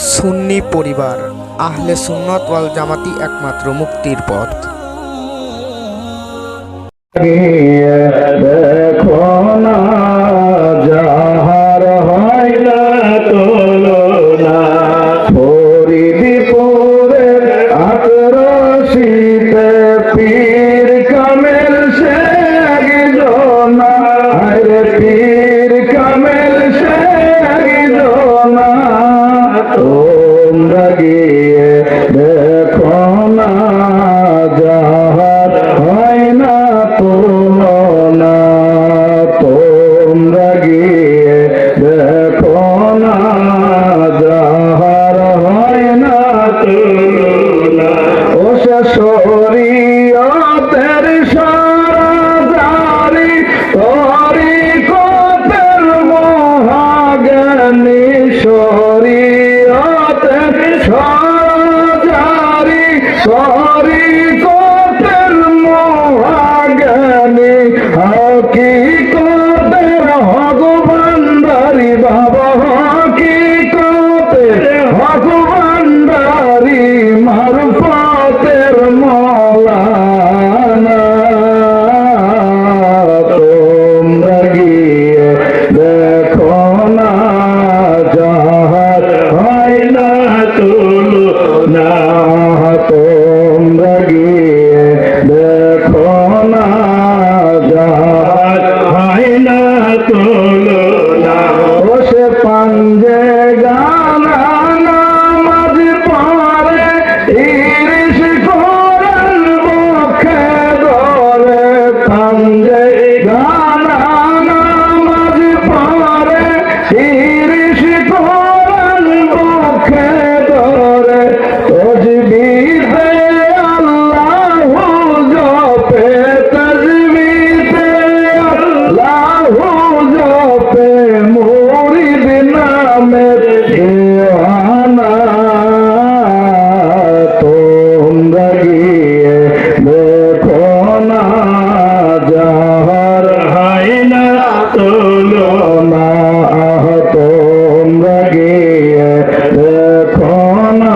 সুন্নি পরিবার আহলে সুন্নাত ওয়াল জামাতি একমাত্র মুক্তির পথ। দেখো না যাহার হয় না তুলনা, ফরিদপুরের আক্রোশিতে পীর কামেল শেখ জোনা, আরে পীর কামেল শেখ জোনা, তোমরা গিয়ে দেখো না যাহার হয় না তুলনা, তোমরা গিয়ে দেখো না যাহার হয় না তুলনা। ও সে শরীয়তের সারাদারি তরিকতের মহাজ্ঞানী, শরীয়তের সারাদারি তরিকতের মহাজ্ঞানী, হাকিকতের ভগবানদারি বাবা, হাকিকতের ভগবানদারি মারফতের মৌলানা, তোমরা গিয়ে দেখো না যাহার হয় না তুলনা, তোমরা গিয়ে দেখো না যাহার হয় না তুলনা। ও সে পাঞ্জে গানা নামাজ পড়ে ইরিশ করেন বক্ষে ধরে, পাঞ্জে গানা নামাজ পড়ে ইরিশ করেন বক্ষে ধরে, তজবিতে আল্লাহু জপে, তজবিতে আল্লাহু জপে, মুরিদ নামের দেওয়ানা, তোমরা গিয়ে দেখো না যাহার হয় না তুলনা, তোমরা গিয়ে দেখো না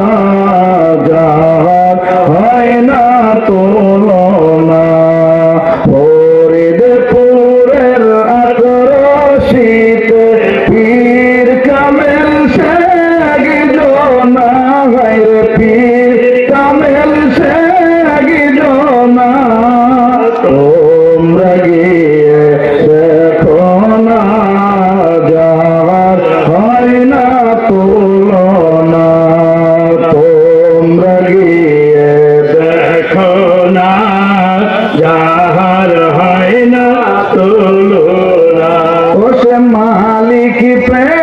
যাহার হয় না তুলনা। ফরিদপুরের আক্রোশিতে পীর কামেল শেখ জোনা, রে পীর কামেল শেখ জোনা, তোমরা গিয়ে দেখো না যাহার হয় না তুলনা, তোমরা গিয়ে দেখো না যাহার হয় না তুলনা। ও সে মালিক প্রেম